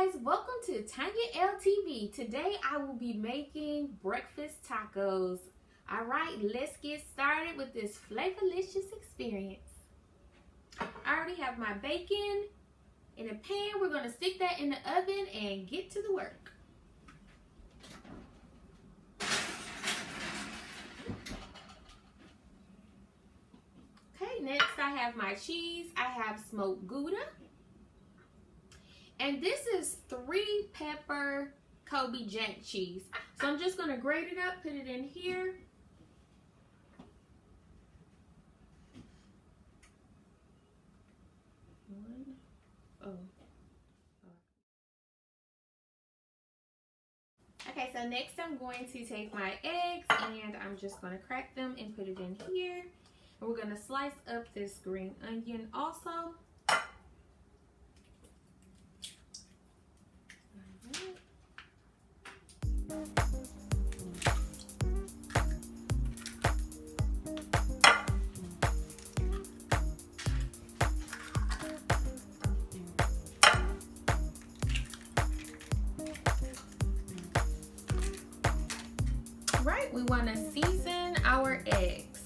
guys, welcome to TonyaLTV. Today I will be making breakfast tacos. Alright, let's get started with this flavorlicious experience. I already have my bacon in a pan. We're going to stick that in the oven and get to the work. Okay, next I have my cheese. I have smoked Gouda. And this is 3-pepper Kobe Jack cheese. So I'm just going to grate it up, put it in here. Okay, so next I'm going to take my eggs and I'm just going to crack them and put it in here. And we're going to slice up this green onion also. Right, we want to season our eggs.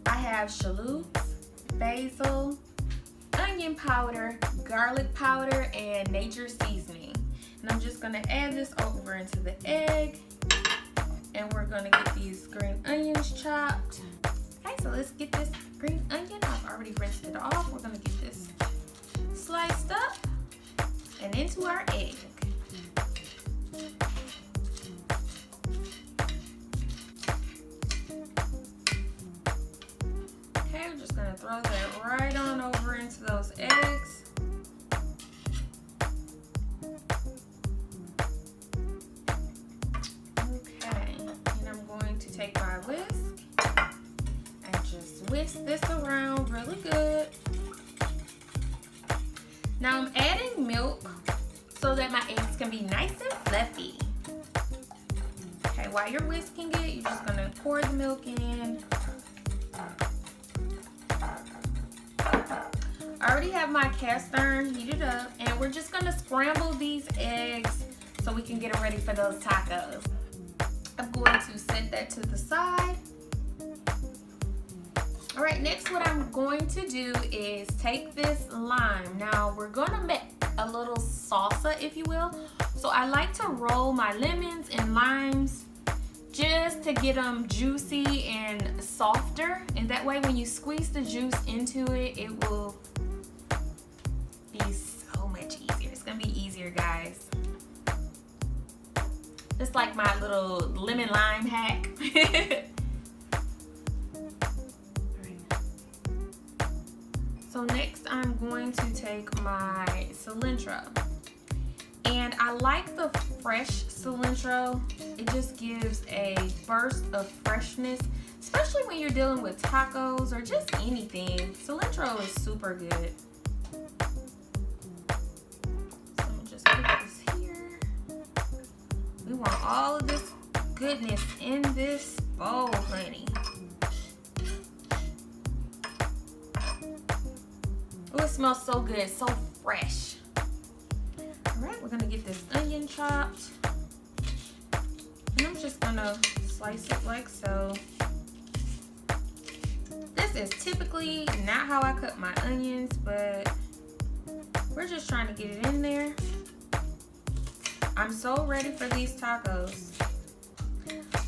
I have shallots, basil, onion powder, garlic powder, and nature seasoning. And I'm just going to add this over into the egg. And we're going to get these green onions chopped. Okay, so let's get this green onion. I've already rinsed it off. We're going to get this sliced up and into our egg. Okay, I'm just going to throw that right on over into those eggs. Take my whisk and just whisk this around really good. Now I'm adding milk so that my eggs can be nice and fluffy. Okay, while you're whisking it, you're just gonna pour the milk in. I already have my cast iron heated up, and we're just gonna scramble these eggs so we can get them ready for those tacos. I'm going to set that to the side. All right, next what I'm going to do is take this lime. Now we're gonna make a little salsa, if you will. So I like to roll my lemons and limes just to get them juicy and softer. And that way when you squeeze the juice into it, it will be so much easier. It's gonna be easier, guys. It's like my little lemon lime hack. So next I'm going to take my cilantro. And I like the fresh cilantro. It just gives a burst of freshness, especially when you're dealing with tacos or just anything. Cilantro is super good. So I'm just put this here. We want all of this goodness in this bowl, honey. Oh, it smells so good, so fresh. All right, we're gonna get this onion chopped. And I'm just gonna slice it like so. This is typically not how I cut my onions, but we're just trying to get it in there. I'm so ready for these tacos.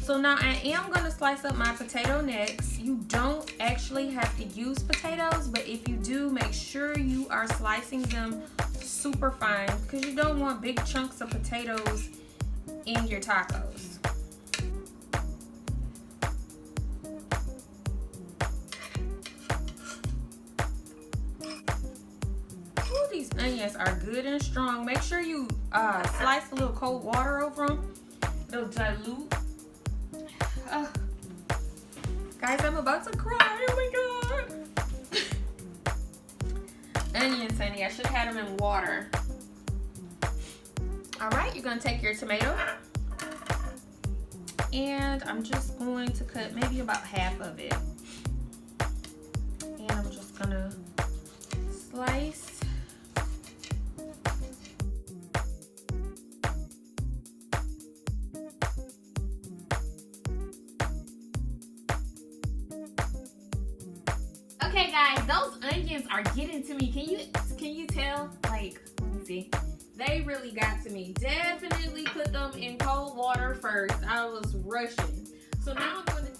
So now I am going to slice up my potato necks. You don't actually have to use potatoes, but if you do, make sure you are slicing them super fine because you don't want big chunks of potatoes in your tacos. Ooh, these onions are good and strong. Make sure you slice a little cold water over them. It'll dilute. Guys, I'm about to cry. Oh my god. Onions, honey. I should have had them in water. All right, you're going to take your tomato. And I'm just going to cut maybe about half of it. And I'm just going to slice guys, those onions are getting to me. Can you tell? Like, let me see. They really got to me. Definitely put them in cold water first. I was rushing. So now I'm going to take...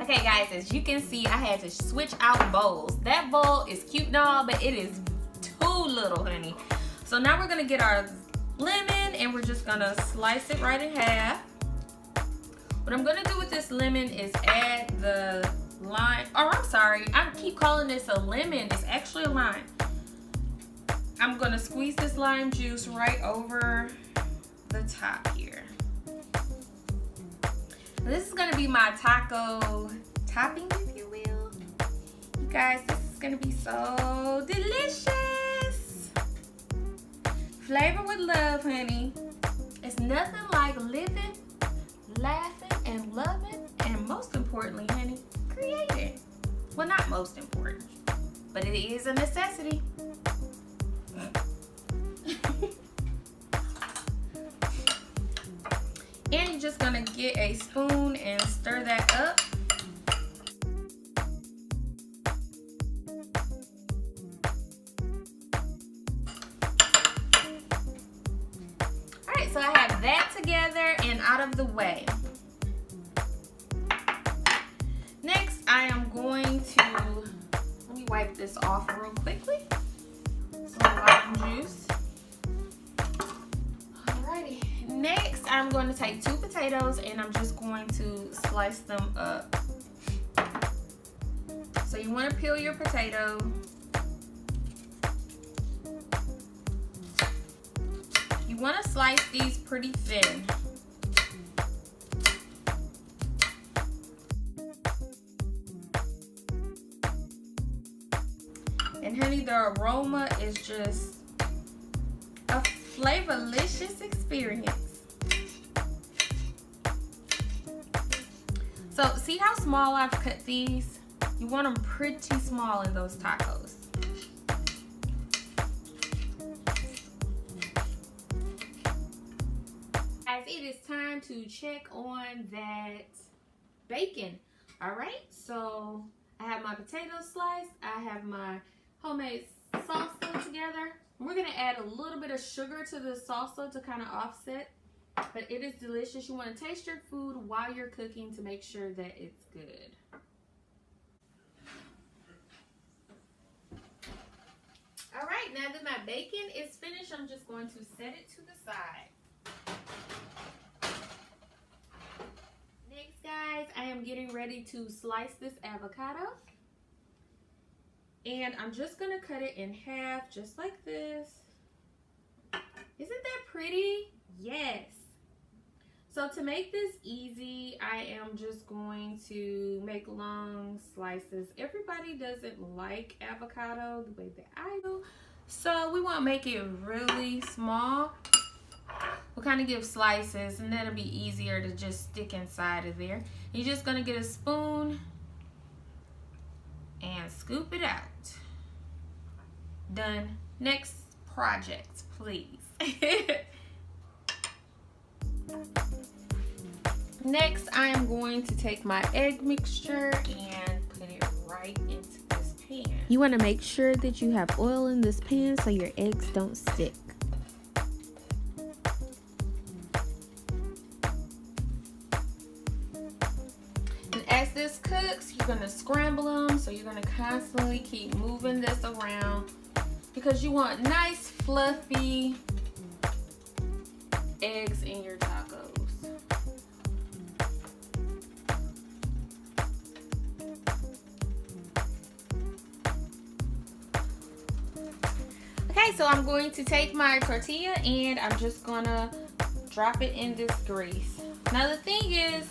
Okay guys, as you can see, I had to switch out bowls. That bowl is cute and all, but it is too little, honey. So now we're gonna get our lemon and we're just gonna slice it right in half. What I'm gonna do with this lemon is add the lime. Oh, I'm sorry, I keep calling this a lemon. It's actually a lime. I'm gonna squeeze this lime juice right over the top here. This is gonna be my taco topping, if you will. You guys, this is gonna be so delicious. Flavor with love, honey. It's nothing like living, laughing, and loving, and most importantly, honey, creating. Well, not most important, but it is a necessity. And you're just gonna get a spoon and stir that up. All right, so I have that together and out of the way. Next, I am going to, let me wipe this off real quickly. Some lime juice. Next, I'm going to take 2 potatoes and I'm just going to slice them up. So you want to peel your potato. You want to slice these pretty thin. And honey, the aroma is just a flavorlicious experience. So see how small I've cut these? You want them pretty small in those tacos. Guys, it is time to check on that bacon. All right, so I have my potatoes sliced. I have my homemade salsa together. We're gonna add a little bit of sugar to the salsa to kind of offset, but it is delicious. You want to taste your food while you're cooking to make sure that it's good. All right, now that my bacon is finished, I'm just going to set it to the side. Next, guys, I am getting ready to slice this avocado. And I'm just gonna cut it in half, just like this. Isn't that pretty? Yes. So to make this easy, I am just going to make long slices. Everybody doesn't like avocado the way that I do. So we want to make it really small. We'll kind of give slices and that'll be easier to just stick inside of there. You're just gonna get a spoon and scoop it out. Done. Next project, please. Next, I am going to take my egg mixture and put it right into this pan. You want to make sure that you have oil in this pan so your eggs don't stick. As this cooks, you're going to scramble them, so you're going to constantly keep moving this around because you want nice fluffy eggs in your tacos. Okay, so I'm going to take my tortilla and I'm just going to drop it in this grease. Now the thing is,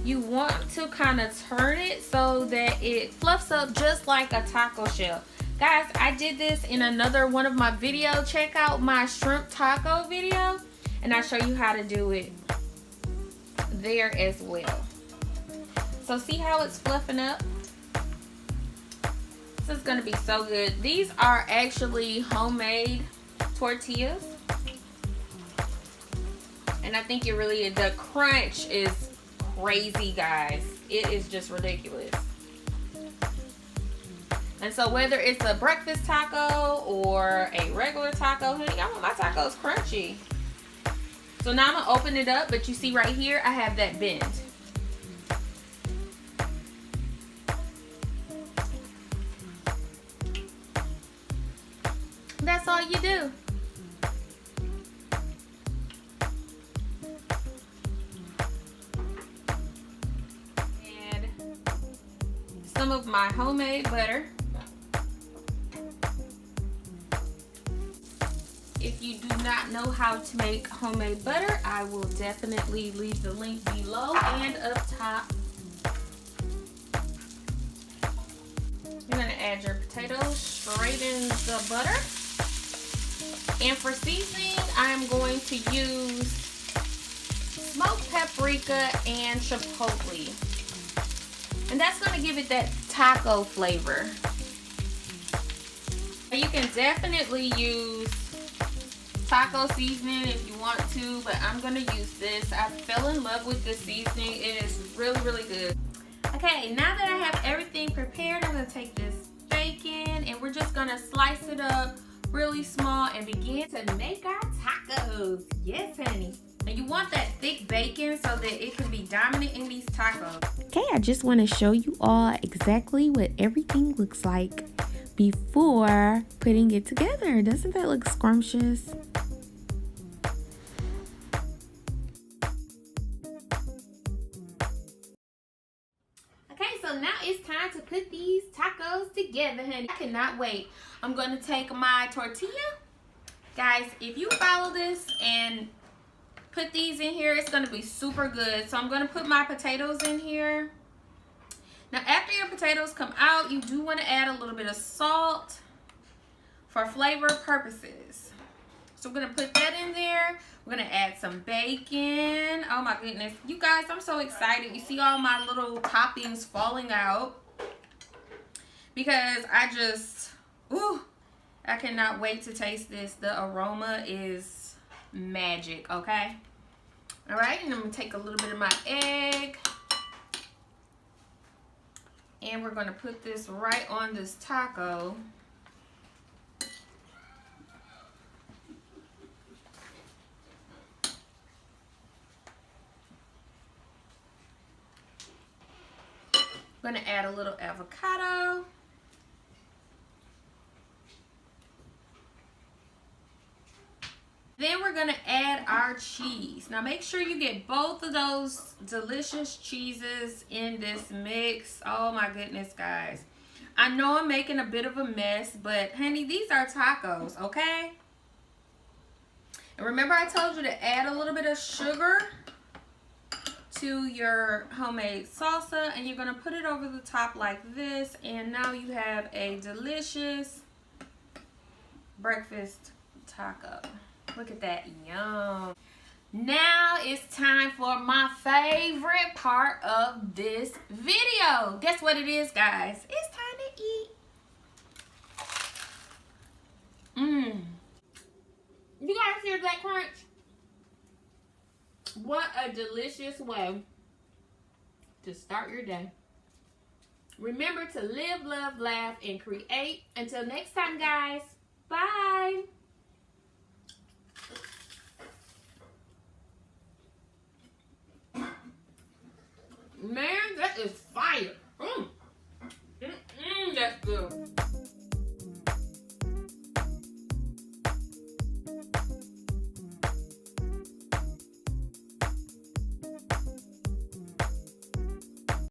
you want to kind of turn it so that it fluffs up just like a taco shell. Guys, I did this in another one of my videos. Check out my shrimp taco video and I'll show you how to do it there as well. So see how it's fluffing up? This is going to be so good. These are actually homemade tortillas. And I think it really, the crunch is crazy, guys. It is just ridiculous. And so whether it's a breakfast taco or a regular taco, honey, I want my tacos crunchy. So now I'm gonna open it up, but you see right here, I have that bend. That's all you do. Add some of my homemade butter. If you do not know how to make homemade butter, I will definitely leave the link below and up top. You're gonna add your potatoes straight in the butter. And for seasoning, I'm going to use smoked paprika and chipotle. And that's gonna give it that taco flavor. You can definitely use taco seasoning if you want to, but I'm gonna use this. I fell in love with this seasoning. It is really, really good. Okay, now that I have everything prepared, I'm gonna take this bacon and we're just gonna slice it up really small and begin to make our tacos. Yes, honey. And you want that thick bacon so that it can be dominant in these tacos. Okay, I just want to show you all exactly what everything looks like before putting it together. Doesn't that look scrumptious? Okay, so now it's time to put these tacos together, honey. I cannot wait. I'm going to take my tortilla. Guys, if you follow this and put these in here, it's going to be super good. So I'm going to put my potatoes in here. Now, after your potatoes come out, you do want to add a little bit of salt for flavor purposes. So we're going to put that in there. We're going to add some bacon. Oh my goodness. You guys, I'm so excited. You see all my little toppings falling out. Because I just, ooh, I cannot wait to taste this. The aroma is magic, okay? All right, and I'm going to take a little bit of my egg. And we're going to put this right on this taco. I'm going to add a little avocado. Then we're going to add our cheese. Now make sure you get both of those delicious cheeses in this mix. Oh my goodness, guys. I know I'm making a bit of a mess, but honey, these are tacos, okay? And remember I told you to add a little bit of sugar to your homemade salsa, and you're going to put it over the top like this, and now you have a delicious breakfast taco. Look at that, yum. Now it's time for my favorite part of this video. Guess what it is, guys? It's time to eat. You guys hear that crunch? What a delicious way to start your day. Remember to live, love, laugh, and create. Until next time, guys. Bye. Man, that is fire.